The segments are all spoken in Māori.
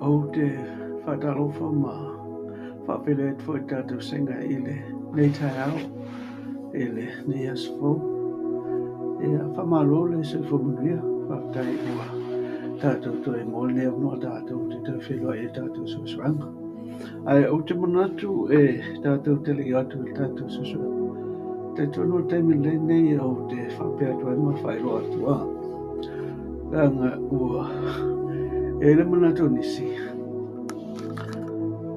o te whatalofa ma whapele e tfoi tātou senga i le nei tai au i le nei asfo e a whamalo le se whamunia whaptai ua tātou toi mo leo no tātou te tau whelua e tātou suesuega ai o te manatu e tātou te li atu i tātou suesuega te tono teimi le nei o te whapea toi ma whaelo atua Langa ua e le manatu nisi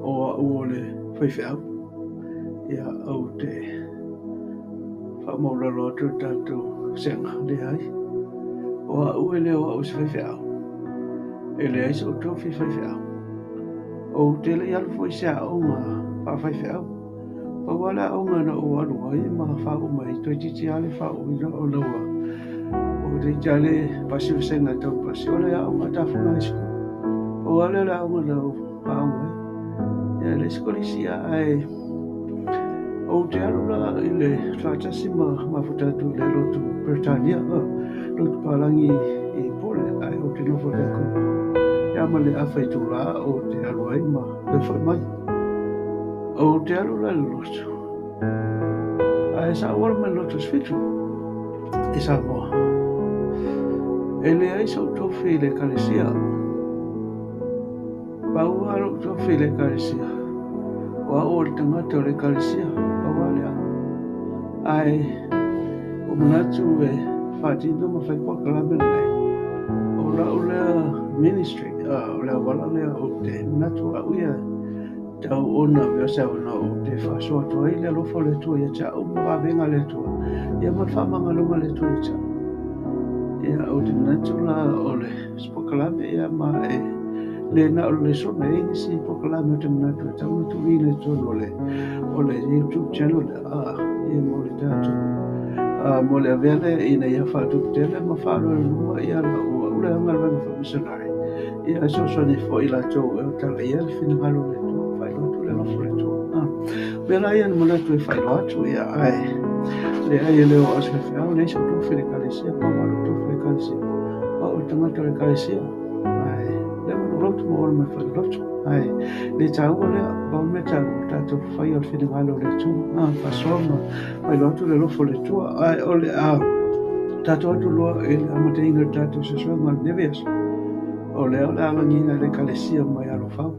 o ua le whaiwhau ia au te whamauraro atu tātou senga le ai o ua leo au se whaiwhau e le aisa o tō whaiwhau o te le alu fwoi sea o ngā whaiwhau pawala o ngā na o alua i ma whau mai toi titi ale whau i na o laua o te jale pasi o senga tau pasi o le au ngā tawhuna isku o ale le au ngā lau whau mai ia le skolisia ai o te alula i le whātasi ma futatu le lotu Britannia lotu palangi i pole ai o te nofo le kuru ia ma le awhaitu la o te alua i ma le whai mai o te alula le lotu ai sa ora me lotu fitu i Samoa e le aisa o tofi le ekalesia pau alo tofi le ekalesia wa o le tangata o le ekalesia pau alea ai o manatu e whaatino ma whaipua kalame nei o la o lea ministry o lea wala lea o te manatu a uia tau ona vea sauna o te whasoa tua i le alofo le tua ia tia o mga venga le tua ia man whamanga lunga le tua i tia ia o te manatu la o le spokalame ia ma e le na o le sona e ngisi pokalame o te manatu e tau tu i le tono o le YouTube channel ia mo le tatu mo le avele ina ia whātuku tele ma whālo e lua ia la ua ule anga ranga wha missionary ia so ni fo i la tō e o tala ia le whina halo le tō whailo atu le lofo le tō mela ia na manatu e whailo atu ia ai le ai e leo aswe whiau le isa tōwhi le kalesia pa walo tōwhi le kalesia pa o tangata le kalesia ai le manu rotu mo ora me whailo atu ai le tāua lea bau me tāu tātou whai o whina halo le tō whasoa ma whailo atu le lofo le tō ai o le tātou atu loa e le amate inga tātou se soa ma neveas o leo le alangina le kalesia mai alo whau.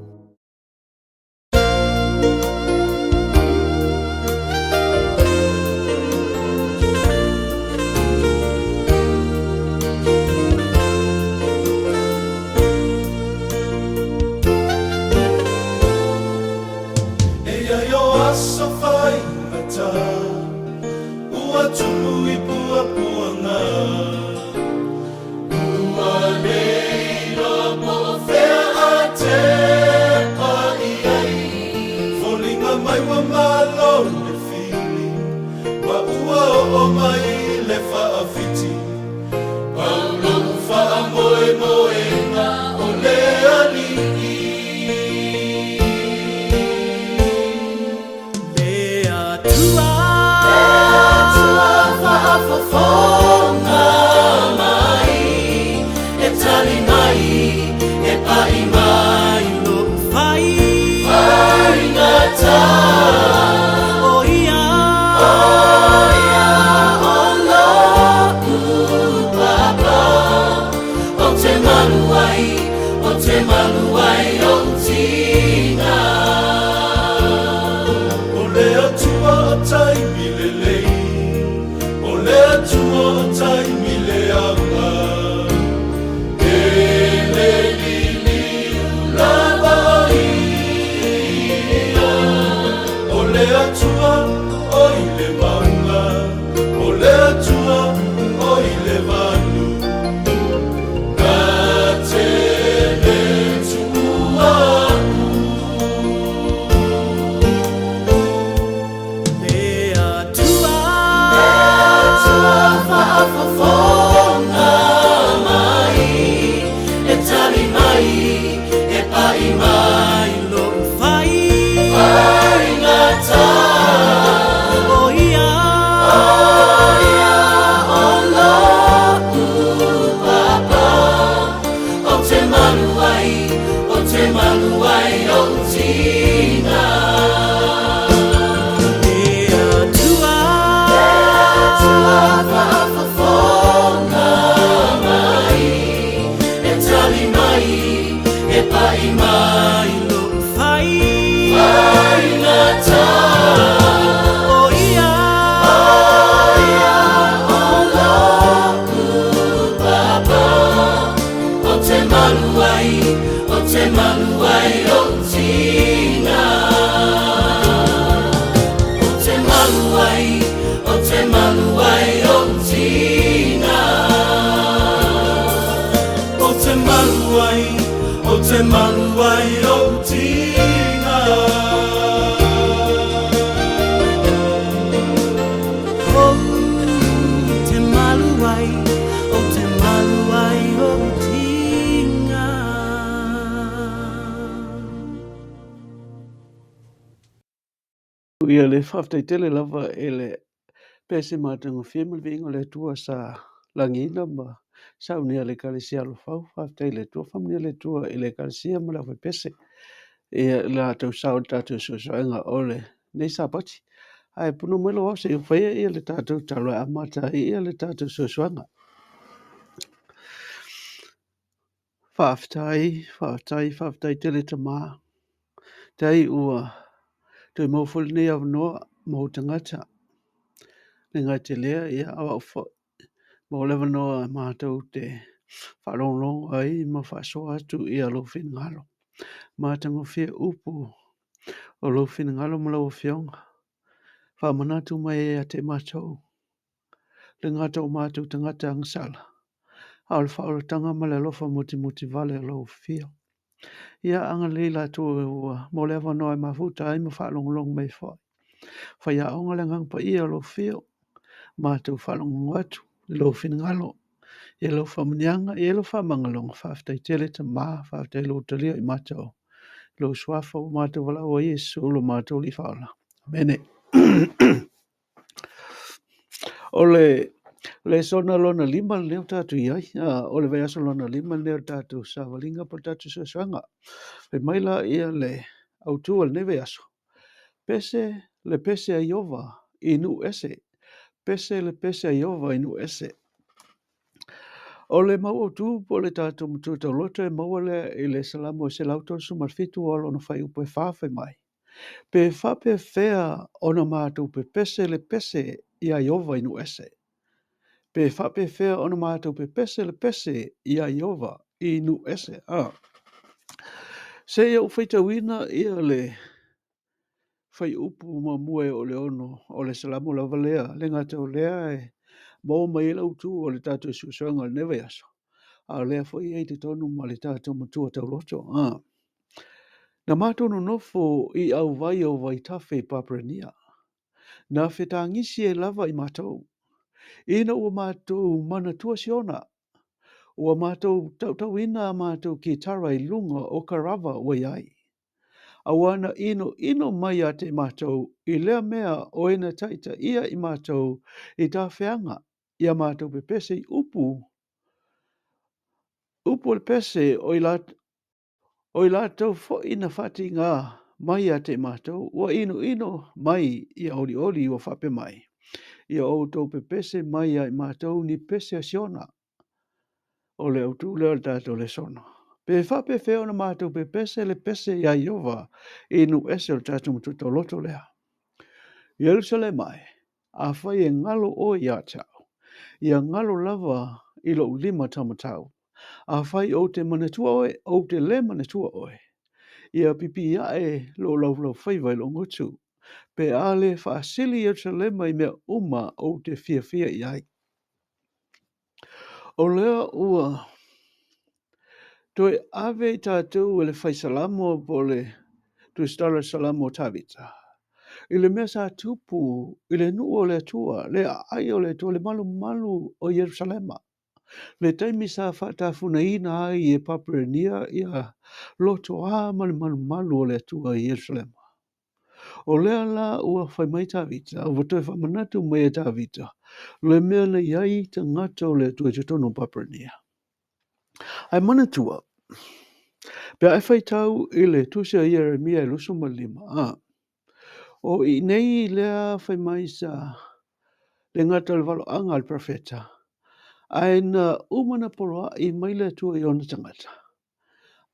te manuai o tina. Paia mai lo fai ngata o ia o loku papa o te manuai o tina o te manuai o tina o te manuai o te manuai o tina. O te manuai o tina. Ia le whaftaitele lava e le pese mātango whiamal vingo le tua sa langina ma saunia le ekalesia lo fau whaftaile tua whamnia le tua i le ekalesia ma la pese ia la tau sao tātou suesuega ole nei Sapati. Ai puno melo o se whaia ia le tātou talo amata ia le tātou suesuega. Whaftai tele tamā. Tai ua tui maufuli nei au noa mo tangata. Nei ngai te lea ia awa ufa. Mo lewa noa mātou te whalonglong ai ma whasoa atu ia lo whinngalo. Mātango whia upu o lo whinngalo ma lau whionga. Whamanatu mai a te mātou. Le ngata o mātou tangata angsala. Au le whaoratanga ma le lofa muti vale lo whio. Ia anga leila tu ua mo lewa noa mafuta ai ma whalonglong mai whai. Whai a onga le ngangpa ia lo whio. Mātou whalonglong atu lo whinngalo. E lo whamanianga, e lo whamangalonga, whaftai tele ta mā, whaftai lo talia i mātou. Lo swafa o mātou wala o Yesu, lo mātou li whaola. Mene. Ole Lesona lona lima leo tātou iai. Ole veaso lona lima leo tātou sāwalinga po tātou suesuega. Pe maila ia le autua le veaso. Pese le pese a Iova inu ese. Pese le pese a Iova inu ese. O le mau o tū po le tātou mutu tau loto e maua le i le salamo e se lautor sumar fitu o lona whai upe whawhai mai. Pe whape whea ona mātou pe pese le pese i a Iova inu ese. Pe whape whea ona mātou pe pese le pese i a Iova inu ese. Se ia uwhaita wina ia le whai upu ma mue o le ono o le salamo lava lea. Le ngata o lea e mau mai lau tū o le tātou suesuega le newe aso. A lea fwoi ei te tonu ma le tātou matua tau loto. Na mātou no nofo i au vai o vai tawhi paprenia. Na whetangisi e lava i mātou. Ina ua mātou mana tua siona. Ua mātou tau ina mātou ki tara i lunga o karawa o iai. Awana ino mai a te mātou i lea mea o ina taita ia i mātou i tā whianga. Ia mātou pe pese i upu le pese o i lātou fo ina whati ngā mai a te mātou, ua ino mai i oli ua whape mai. Ia o tau pe pese mai a i mātou ni pese a siona. O le autu leo le tātou Lesona. Pe whape wheo na mātou pe pese le pese i a Iova inu ese o tātou matuto loto lea. Yerusalemai, a whai e ngalo o i a tau. Ia ngalo lava i lo lima tamatau. A whai o te manatua oe, o te le manatua oe. Ia pipi ia e lo lau whaiwai lo ngutu. Pe ale whaasili Jerusalema i mea o te fia iai. O lea ua, toi ave tātou le whai salamo po le tu stala salamo tavita. I le mea sa tupu, i le nuu o le atua, le ai o le to le malu o Jerusalema. Le taimi sa whaatafuna ina ai e paprenia ia loto malu o le atua i Jerusalema. O lea la ua whai mai tawita, o toi whamanatu mai e tawita, le mea na iai ta ngata o le atua te tono paprenia. Ai manatua, Pea e whai tau i le tusi a Ieremia e lusu ma lima. O i nei lea whai mai sa le ngata le walo anga al profeta. Ai na umana poroa i mai le tua i ona tangata.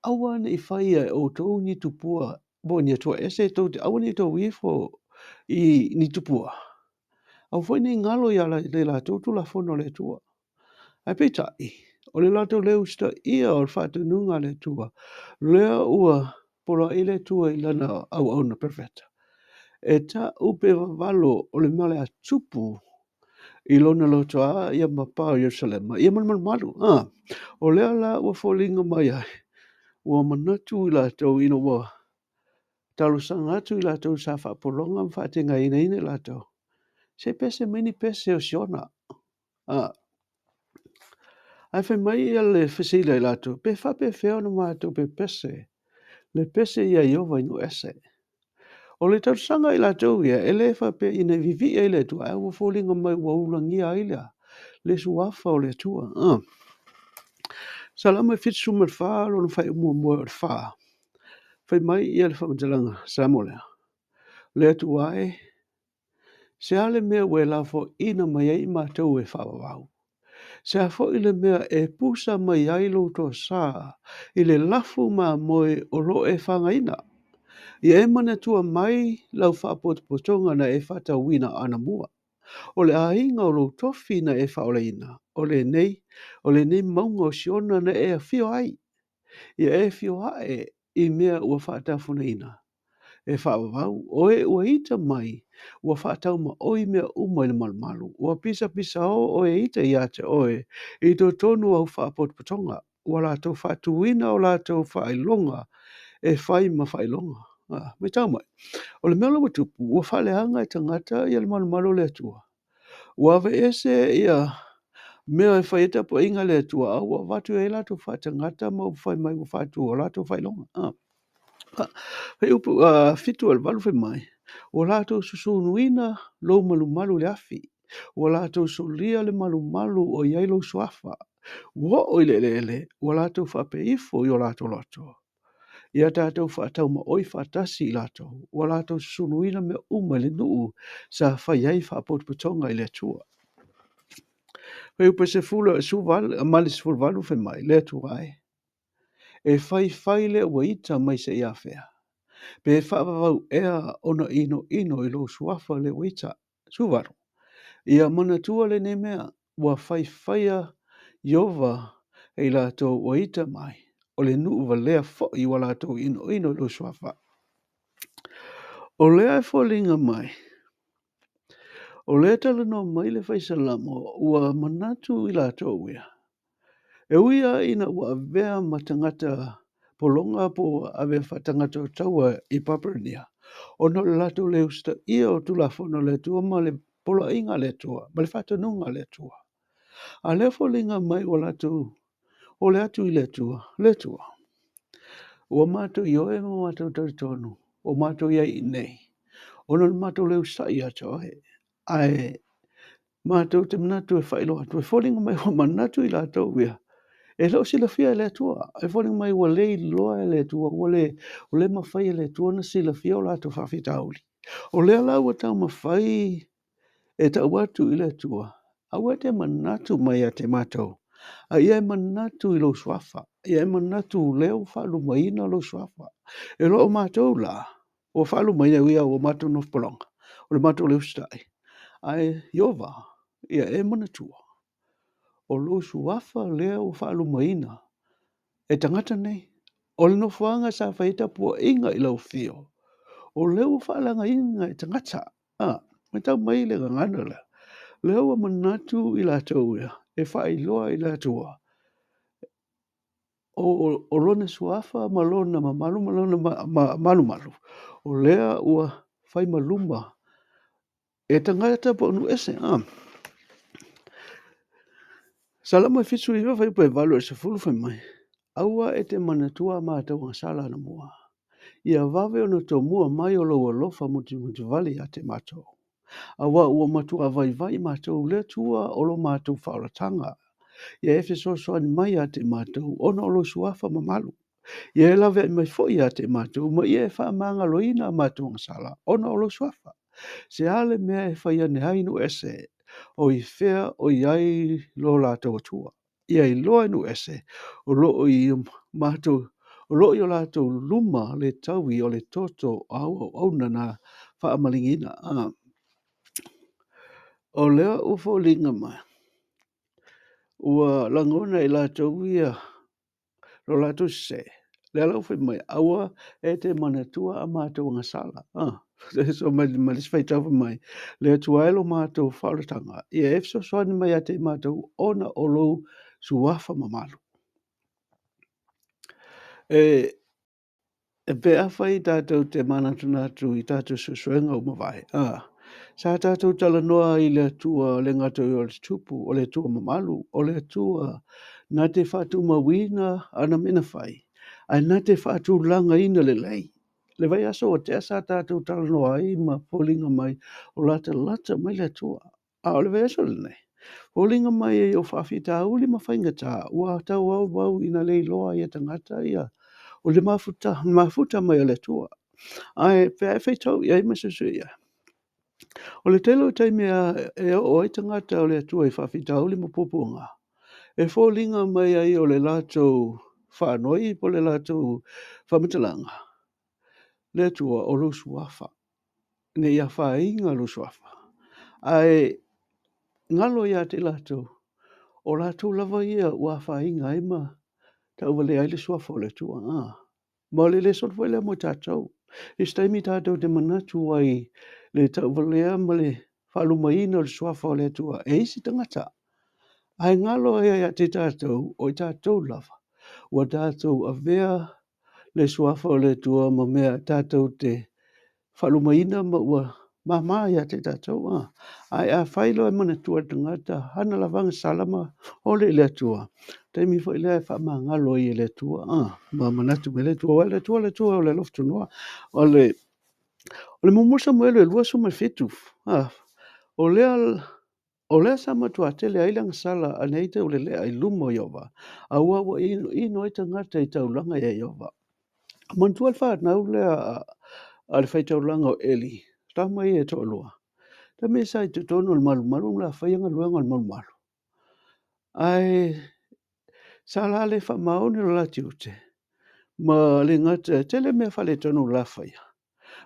Awan i whai ai o tau ni tupua. Bo ni atua ese tau te awan i tau wifo i ni tupua. Au whai ni ngalo i ala le la tau tu la fono le tua. Ai peitai. O le lato leu sta ia o le whātununga le tua. Lea ua poroa i le tua i lana au na profeta. E ta upe valo o le male a tupu i lona lotoa ia mapao Yerusalema. Ia man malu. O lea la ua fōlinga mai ai. Ua manatu i la tau ina ua. Talo sanga atu i la tau sa whapolonga mwhatenga ina la tau. Se pese mini pese o siona. Ai whai mai ia le whesila i la tau. Pe whape wheo na mātou pe pese. Le pese ia iova inu ese. O le tau sanga i la tau ia, e le whape ina vivi e le tua, ua fōlinga mai ua ulangia i lea, le suafa o le tua. Salama i fitu sumar wha, lona whai mua o le wha. Whai mai ia le whamatalanga, samo lea. Le tua e, se ale mea ue la fo ina mai ai mātou e whawawau. Se a fo i le mea e pusa mai ai lo to sa, i le lafu ma moe o lo e whangaina. Ia e mana tua mai lau whaapotopotonga na e whata wina ana mua. O le ainga o lo tofi na e whaoleina. O le nei maunga o siona na e a whio ai. Ia e whio hae i mea ua whaatafuna ina. E whaavavau, o e ua ita mai, ua whaatau ma oi mea umai le malumalu. Ua pisa o e ita i ate oe, i to tonu au whaapotopotonga. Ua la tau whaatuina o la tau whailonga, e whai ma whailonga. Me tau mai. O le mea watupu, ua whaleanga i tangata i le malumalu le atua. Ua ve ese ia mea e whaita po inga le atua, ua watu e la tau whaatangata ma whai mai ua whaatu o la tau whailonga. Hei upu fitu al walu whai mai. Ua la tau susunuina lo malumalu le afi. Ua la tau solia le malumalu o iailo suafa. Ua o ile ua la tau whape ifo i o la tau loto. Ia tātou whaatau ma oi whaatasi i latou. Ua lātou sunuina me uma le nuu sa whaiai whaapotopotonga i le atua. Whai upa se fula mali se fula walu whai mai, le atua ai. E whai le ua ita mai se ia whea. Pe e whaavavau ea ona ino i lo suafa le ua ita. Suvaru. Ia manatua le ne mea, ua whaia Iova e lātou ua ita mai. O le nuu walea fo i wala tau ino lo suafa. O lea e fōlinga mai. O lea tala no mai le whaisalamo ua manatu i la tau ia. E uia ina ua avea matangata polonga po avea whatangata o taua i Papernia. O no le lato le usta ia o tulafono le tua ma le pola inga le tua, ma le whatanunga le tua. A lea fōlinga mai o lato, o le atu i le tua. Ua mātou i oe ma mātou tautonu, o mātou iai i nei. Ono le mātou leu sai ato oe. Ai, mātou te manatu e whailo atu. E whoringa mai o manatu i lātou ia. E lo sila fia e le atua. E whoringa mai ua lei loa e le atua. O le mawhai e le atua na sila fia o lātou whawhita auli. O le ala ua tau mawhai e tau atu i le atua. Au e te manatu mai a te mātou. A ia e manatu i lo suafa. Ia e manatu leo whalu maina lo suafa. E lo o mātou la. O whalu maina uia o mātou nofpolonga. O le mātou leo stai. Ai Iova. Ia e manatua. O lo suafa leo whalu maina. E tangata nei. O le nofanga sa whaita pua inga i lau fio. O leo whalanga inga e tangata. Me tau mai le ngana lea. Leo a manatu i la tau ia. E whailoa i la tua. O lona suafa ma lona mamalu ma lona malu. O lea ua whai maluma. E tangata po nu ese. Salama e fitu iwa whai poe valu e se fulu whai mai. Aua e te manatua mātou ngasala na mua. Ia vave o na tō mua mai o loa lofa muti vali a te mātou. Awa ua matua vai mātou le tua o lo mātou whauratanga. Ia efe soani mai a te mātou ono o lo suafa mamalu. Ia e lawe mai fo ia te mātou, ma ia e wha maanga loina mātou ngasala, ona o lo suafa. Se ale mea e whaia ne hainu ese, o I whea o iai lo lātou atua. Ia I loa inu ese, o lo I mātou, o lo I o lātou luma le taui o le toto au na whaamalingina. O lea ufo linga mai. Ua langona I lātou ia, lo lātou se. Le lau whi mai, aua e te manatua a mātou ngasala. So mai whai tau mai, le tuaelo mātou whaaratanga. Ia efso soani mai a te mātou ona o lou suafa mamalu. E pea whai tātou te manatuna atu I tātou suesuega o mawai. Sa tātou tala noa I le atua le ngato I o le tupu, o le atua mamalu, o le atua na te whatu mawina ana mena whai. Ai na te whatu langa ina le lei. Le vai aso o te asa tātou tala noa I ma polinga mai o lata mai le atua. O le vai aso le nei. Polinga mai e o whawhita uli ma whainga tā. Ua tau au ina lei loa I tangata ia. O le mafuta mai o le atua. Ai pea e whaitau I ai masusu ia. O le telo taimea e o ai tangata o le atua I whawhita uli ma pupunga. E fōlinga mai ai o le lātou whanoi po le lātou whamitalanga. Le atua o lo suafa. Ne ia whainga lo suafa. Ai ngalo ia te lātou. O lātou lava ia ua whainga ima. Ta uwale ai le suafa o le atua. Ma le solofa le mo tātou. E staimi tātou te manatu ai le ta uwale ma le whalumaina o le suafa o le atua. E isi tangata. Ai ngalo ia te tātou o tātou lava. Ua tātou a vea le suafa o le tua ma mea tātou te whalumaina ma ua mama ia te tātou. Ai a whailo e mana tua tangata hana lavanga salama o le tua. Taimi whai lea e wha ngalo I le tua. Ma manatu me le tua o le loftu noa. O le mumusa mo le lua suma fitu. O lea sama tua tele ailang sala aneite o le lea I lumo Iova. Aua wa ino I tangata I taulanga ia Iova. Mantua whaat nau lea a le whaitaulanga o Eli. Tama I e to lua. Ta me sa I te tono le malu la whaianga luanga le malu. Ai sala le wha maoni la tiute. Ma le ngata tele mea whale tono la whaia.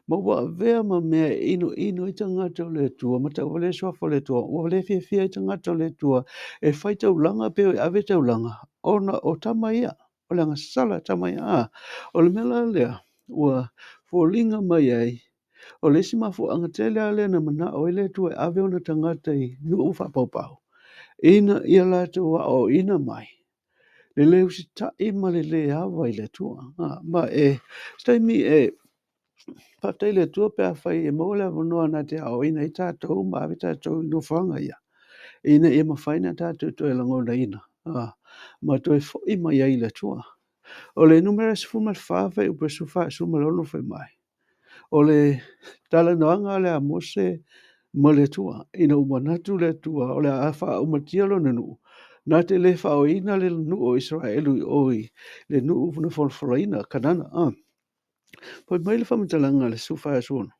Ma wa vea ma mea ino I tangata o le tua. Ma ta wale soafa o le tua. Wa wale fia I tangata o le tua. E whaitaulanga peo ave taulanga. Ona o tama ia. O le ngasala tama ia. O le mela lea. Ua fōlinga mai ai. O le simafu angatele ale na mana o le tua ave ona tangata I nu ufa paupau. Ina ia lātou o ina mai. Le leu si tai ma le awa I le tua. Ma staimi patei le tua pe a whai e maule a wanoa na te ao ina I tātou ma ave tātou no whanga ia. Ina ia ma whaina tātou to e langona ina. Ma to e fo ima ia I le tua. O le numera si fuma whawhai upe sufa suma lono whai mai. O le tala noanga le a mose ma le tua. Ina umanatu le tua. O le a wha umatia lo nenu. Nā te le wha o ina le nu o Israelu I oi. Le nu ufuna wholwhalaina kanana. Poi mai le whamitalanga le sufa e suona.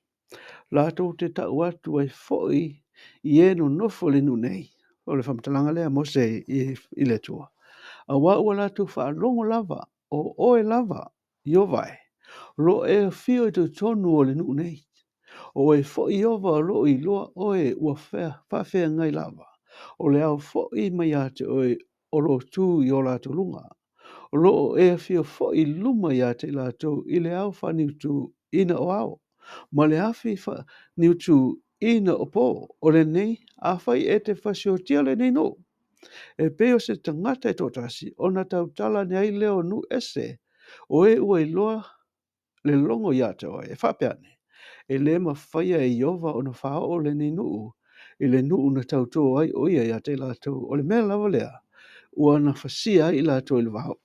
Lātou te tau atu ai foi I eno nofo le nu nei. O le whamitalanga le a mose I le tua. A wā ua lātou wha longo lava. O oe lava. Iowai. Lo e fio I tu tonu o le nu nei. O e fo I ova lo I loa oe ua whawhea ngai lava. O le au fo I mai ate oe o lo tū I o lātou lunga. O lo e fio fo I luma I ate lātou I le au whaniutu ina o au. Ma le awhi whaniutu ina o pō. O le nei, a whai e te whasiotia le nei no. E peo se tangata e tōtasi, o na tau tala ni ai leo nu ese. O e ua I loa le longo I ate oe, e whapeane. E le ma whaia e Iova o na whao o le nei nuu. I le nuu na tau tō ai oia I ate lātou. O le mea lava lea. Ua na whasia I lātou I le wahau.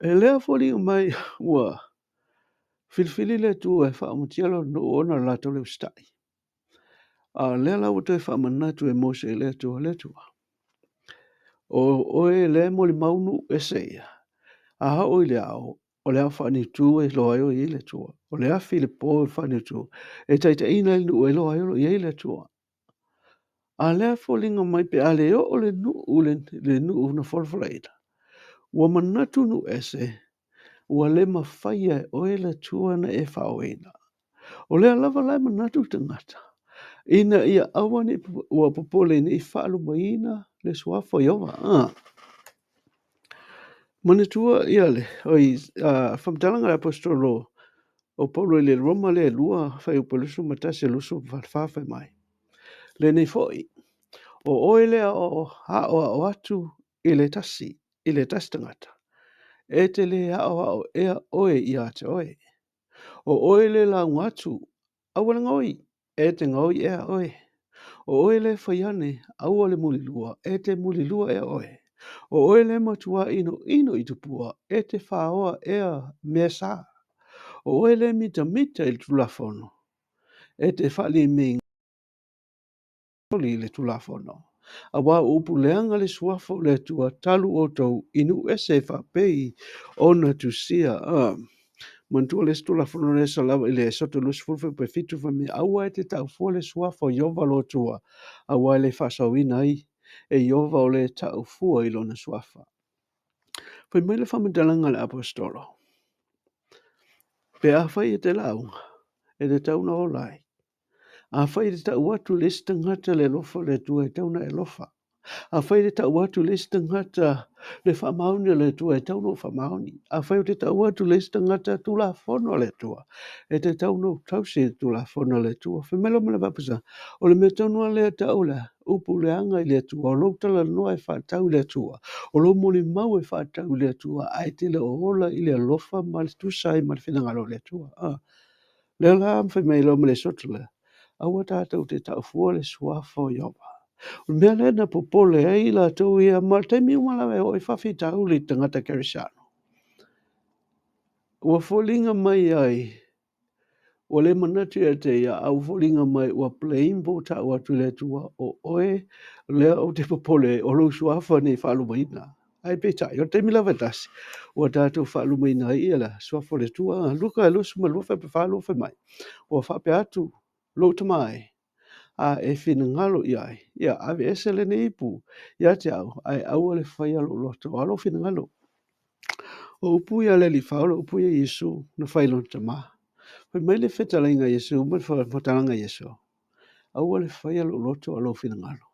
E lea foli mai ua. Filfili le tu e whaamutialo no ona lātou leo stai. A lea lau te whaamanatu e Mose e le tu. O e le mo le maunu e seia. A o le ao, o le a whani tū e loa o i le tua. O le a Filipo e whani tū, e taita ina i nu e loa o i le tua. A le a fōlinga mai pe a le o le nu na wholwhalaita. Ua manatu nu ese, ua le mawhaia o e le tua na e whaoina. O le a lava lai manatu tangata. Ina ia awane ua popole ni whaalu maina le suafo iova. Manatua ia le, oi, whamtalanga le apostolo o Paulo le Roma le lua whai upolusu matase lusu whawhawhai mai. Le nei foi, o oele o hao o atu i le tasi tangata. E te le hao ea oe i ate oe. O oele la ngatu, awala ngoi, e te ngoi ea oe. O oele whaiane, aua le mulilua, e te mulilua ea oe. O oele matua ino i tupua, e te whaoa ea mea saa. O oele mita i tulafono, e te whali me ngoli le tulafono. A wā upu leanga le suafo le tua talu o tau inu ese whapei o na tusia. Mantua le tulafono le salawa i le soto lusu fulfe pe fitu fa me aua e te tau fua le suafo iova lo tua. A wā le whasawina ai e iova o le tau fua i lona suafa. Pai mai le whamadalanga le apostolo. Pe a whai e te launga, e te tauna o lai. A whai te tau atu le stangata le lofa le tua e tauna e lofa. A whai te tau atu le stangata le whamauni le tua e tauna o whamauni. A whai te tau atu le stangata tula whono le tua. E te tauna o tausi tula whono le tua. Whamelo mele wapasa. O le me taunua le taula. Upu le anga i le tua. O lo tala noa e whatau le tua. O lo moli mau e whatau le tua. Ai te le ola i le lofa ma le tusai ma le whinangalo le tua. Le la am whamelo mele sotula. Awa tātou te tau fua le suafo iowa. Mea lena popole e ila tau ia martemi umalawe o i whawhi tau li tangata kerisano. Ua wholinga mai ai, ua le manatu e te ia au wholinga mai ua pleimbo tau atu le tua o oe lea o te popole o lo suafa nei whaalumaina. Ai peitai, o te milawe tasi, ua tātou whaalumaina ai ila suafo le tua, luka e lusu ma luafe pe whaaluafe mai. Ua whape atu, lo tamai. A e fina ngalo iai. Ia, ave ese le ne ipu. Ia te au, ai aua le whaia lo loto. Alo fina ngalo. O upu ia le li whaola, upu ia Yesu, na whailo tama. Pai mai le whetalainga Yesu, mai whatalanga Yesu. Aua le whaia lo loto, alo fina ngalo.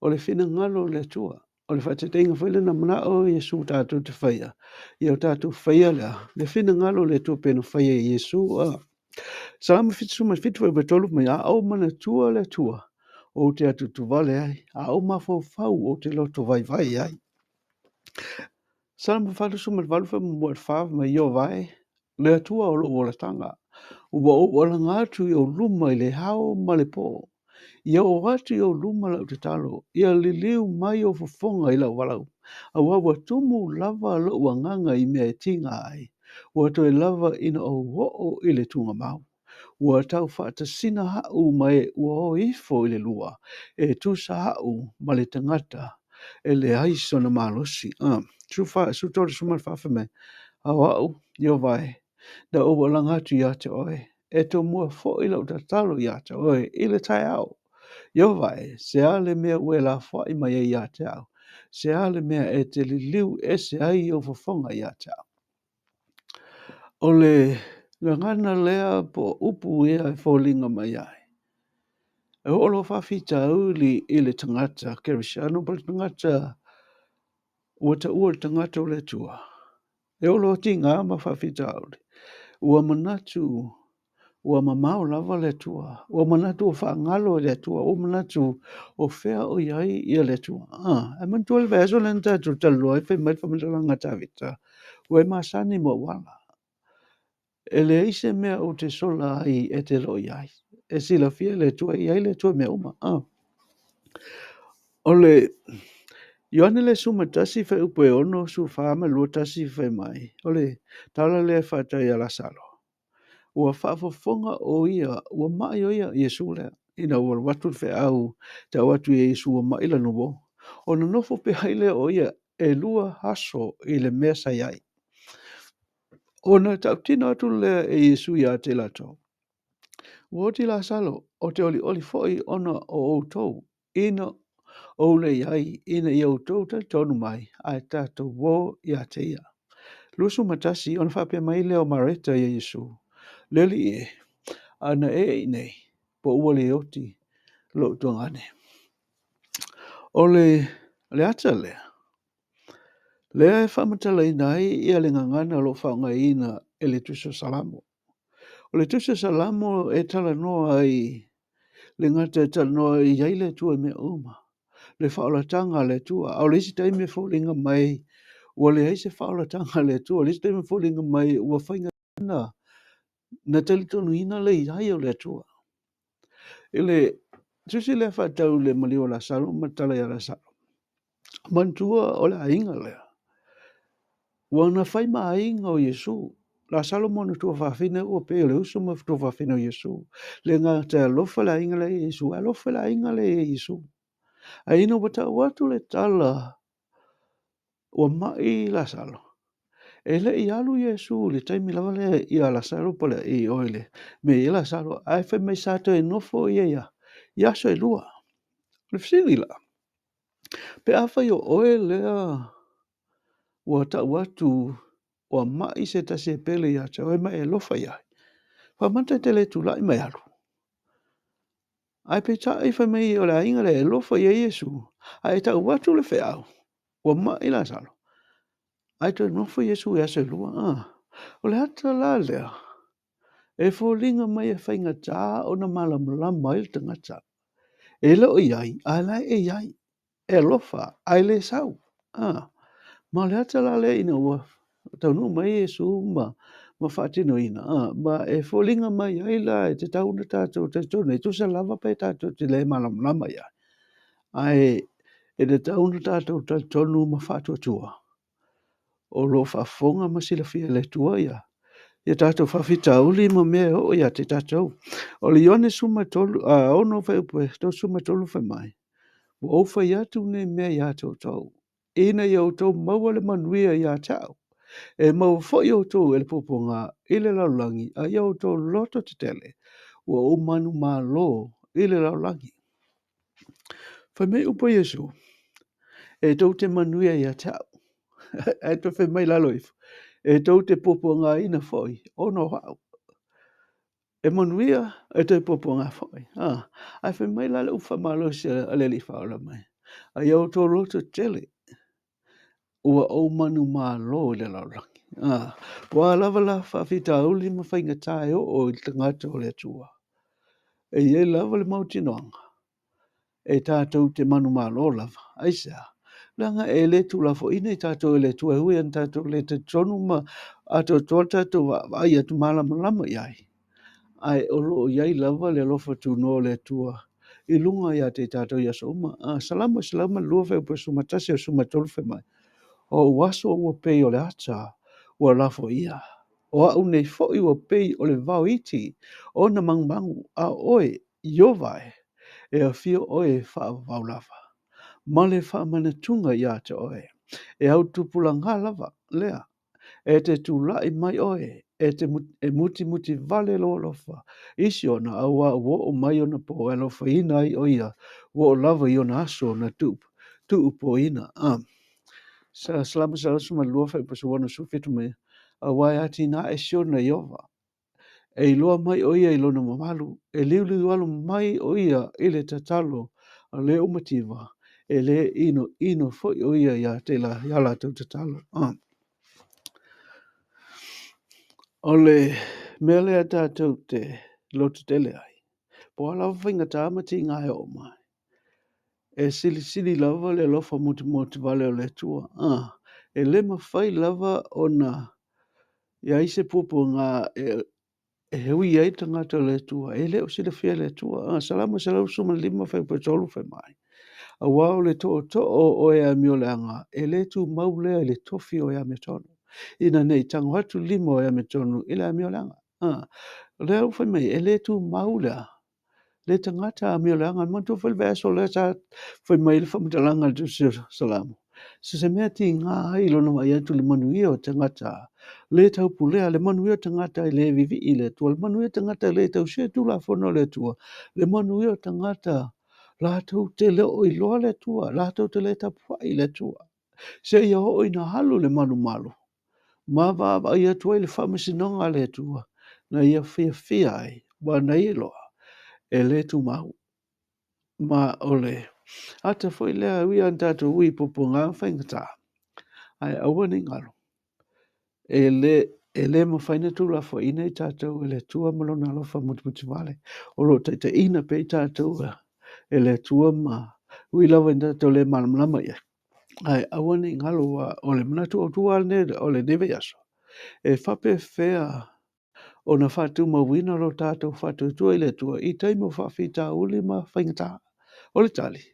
O le fina ngalo le tua. O le whatetenga whaile na mana o Yesu tātou te whaia. Ia o tātou whaia lea. Le fina ngalo le tua pena whaia Yesu, Salama fitu fitu e tolu mai a au mana tua le tua o te atu tu vale ai a au mafau fau o te loto vai vai ai. Salama fatu suma valu fe mo fav mai yo vai le tua o lo ola tanga. Ua o ola ngatu i o luma i le hao ma le po. Ia o watu i o luma lau te talo. Ia li liu mai o fofonga i lau walau. A wawa tumu lava lo wanganga i mea tinga ai. Ua to e lava ina o i le tunga mau. Ua tau whaatasina hau mai ua o ifo i le lua. E tusa hau ma le tangata e le aiso na malosi. Su tore sumal whawhame. Au au, io vai. Da o walangatu i ate oe. E to mua fo i lau tatalo i ate oe. I le tai au. Io vai, se ale mea ue la whai mai e i ate au. Se ale mea e te li liu e se ai o fafonga i ate au. O le ngana lea po upu ea e fōlinga mai ai. E olo whawhita uli i le tangata, kerisiano pa le tangata, ua ta ua le tangata o le tua. E olo ti ngā ma whawhita uli. Ua manatu, ua mamau lava le tua. Ua manatu o whaangalo le tua. Ua manatu o whea o iai i le tua. E mantua le veso le nta tu talua e whai mai whamadalanga tawita. Ua e masani mo wala. E le ise mea o te sola ai e te roi ai. E sila fia le tua i ai le tua mea uma. O le, Ioane le suma tasi whai upo e ono su whaama lua tasi whai mai. O le, tala le whatai ala salo. Ua whaafafonga o ia, ua mai o ia Iesu lea. Ina ua watu whai au, te watu e Iesu ua mai lanu wo. O na nofo pe haile o ia, e lua haso i le mea sai ai. Ona tautina atu lea e Yesu ia te lato. Woti la salo o te oli foi ona o outou, ina o le iai, ina i outou ta tonu mai, ai tatou wō ia te ia. Lusu matasi ona whapea mai leo mareta i Yesu. Leli e, ana e nei, po ua le oti, lo tuangane. O le ata lea. Lea e whamatala i nai ia le ngangana lo whaunga ina e le tusa salamo. O le tusa salamo e tala noa ai, le ngata e tala noa i yaile tua me uma. Le whaulatanga le tua, au le isi taime fōlinga mai, ua le eise whaulatanga le tua, le isi taime fōlinga mai, ua whainga na talitonu ina le iai o le tua. Ile, tusi le whatau le maliwa la salo, matala ya la salo. Mantua o le ainga lea. Wana whaima ainga o Yesu. La salo mona tua whawhine o pe le usu ma tua whawhine o Yesu. Le ngā te alofa la ainga le Yesu. Alofa la ainga le Yesu. A ino wata watu le tala o mai la salo. E le i alu Yesu le taimi lava le i a la salo pa le i oile. Me i la salo. Ai whai mai sato e nofo i ea. Iaso e lua. Le fsili la. Pe awhai o oe lea ua ta watu ua mai se ta se pele ia te oe mai e lofa ia. Whamanta te le tu lai mai alu. Ai pe ta i whamai o le ainga le e lofa ia Yesu. Ai ta watu le wheau. Ua mai la salo. Ai te nofo Yesu e ase lua. O le hata la lea. E fōlinga mai e whainga tā o na malamalama il tangata. E leo iai. Ai lai e iai. E lofa. Ai le sau. Ma le hata la le ina ua taunu mai Yesu ma whaatino ina. Ma e fōlinga mai ai la e te tauna tātou te tonu. E tusa lava pe tātou te le malamalama ia. Ai e te tauna tātou te tonu ma whaatuatua. O lo whafonga ma sila fia le tua ia. Ia tātou whawhita uli ma mea o ia te tātou. O le ione suma tolu, ono whaupe, tau suma tolu whai mai. O whai atu ne mea ia tau tau. Ina i au tau maua le manuia ia tau. E mau fwoi au tau e le poponga i le laulangi a i au tau loto te tele. Ua o manu maa lo i le laulangi. Whai mei upo Yesu. E tau te manuia ia tau. E tau whai mai lalo ifu. E tau te poponga ina fwoi. Ono hau. E manuia e tau poponga fwoi. Ai whai mai lalo ufa malo si a leli whaola mai. A i au tau loto te tele. Ua o manu maa lo i le laulangi. Wa lava la whawhita uli ma whainga tae o i tangata o le atua. E ie lava le mautinoanga. E tātou te manu maa lo lava. Aisa. Langa e le tu lafo ina i tātou e le tu e hui an tātou le te tonu ma ato toa tātou ai atu malama lama iai. Ai olo iai lava le lofa tu no le tua. I lunga ia te tātou ia soma. Salama lua wheu pa sumatasi o sumatolu whai mai. O waso ua pei o le ata, ua lafo ia. O au nei foi ua pei o le vau iti, o na mangmangu a oe, iowai, e a fio oe wha vau lava. Ma le wha manatunga ia te oe, e au tupulanga lava, lea, e te tūlai mai oe, e muti vale lo lofa, isi ona aua wo o mai ona po e lofa ina i oia, wo o lava i ona aso na tuupo ina, Sa salama suma lua whai pasuana su fitu me a wai ati na e sio na iova. E iloa mai oia ilona mamalu. E liu alu mai oia ile tatalo a leo mativa. E le ino foi oia ia te la yala tau tatalo. Ole mele a tātou te lotu tele ai. Po ala whainga tāmati ngai o mai. E sili lava le lofa muti vale o le tua. E le mawhai lava o na ia ise pupu ngā e hui ai tangata le tua. E le o sila fia le tua. Salama suma lima whai patolu whai mai. A wao le to o e a mio le anga. E le tu mau lea le tofi o e a me tonu. Ina nei tango hatu lima o e a me tonu ila a mio le anga. Le au whai mai e le tu mau lea. Le tangata a mio le anga. Mantu whai veso le sa whai mai le whamitalanga le tu salamo. Se mea ti ngā ai lona mai atu le manuia o tangata. Le tau pulea le manuia o tangata i le vivi i le tua. Le manuia o tangata le tau se tu la fono le tua. Le manuia o tangata la tau te leo i loa le tua. La tau te le tapua i le tua. Se ia ho ina halu le manu malu. Ma va ia tua i le whamasinonga le tua. Na ia fia ai. Wa na iloa. E le tu mau. Ma ole. Ata foi lea ui an tātou ui popo ngā whaingata. Ai aua ni ngaro. E le ma whaina tūla fo ina i tātou e le tua malona alofa muti vale. O lo te ina pe i tātou e le tua ma ui lawa i tātou le malamlama ia. Ai aua ni ngaro wa o le manatu o tua ne o le neve aso. E whape whea o na whatu ma wina lo tātou whatu tua i le tua i taimo whawhita uli ma whaingata. O le tali.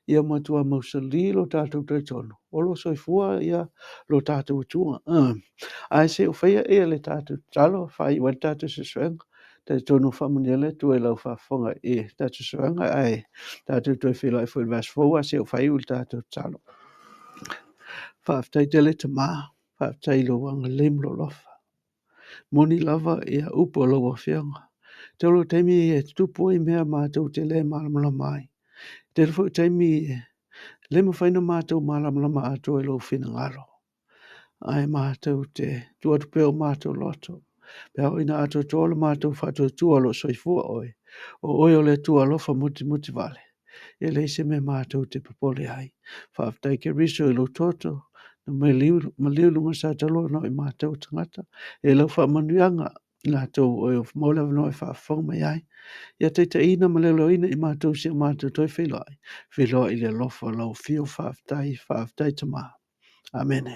Ia matua mausali lo tātou taitono. O lo soifua ia lo tātou tua. Ai se o whaia ea le tātou talo, whai wan tātou suesuega. Taitono whamania le tua lau whafonga e tātou suesuega ai. Tātou toi whilai fwy vas fwa se o whai ul tātou talo. Whaftai tele te mā. Whaftai lo wanga lem lo lofa. Moni lava ia upo lo wa whianga. Te lo teimi e tupo i mea mātou te le malamala mai. Te rufo teimi e le mo whaina mātou malamlama ato e lo whina ngaro. Ai mātou te tuatu peo mātou loto. Pea o ina ato tōla mātou whatou tua lo soifua oi. O oi o le tua lofa muti vale. E le se me mātou te papole ai. Whaftai ke riso i lo toto. Na me liu lunga sa talo no i mātou tangata. E lau whamanuanga ngā tau oi o maula no e whafong mai ai. Ia te ina malelo ina i mātou si mātou toi whelai. Whelai i le lofa lau fio whaftai tama. Amen.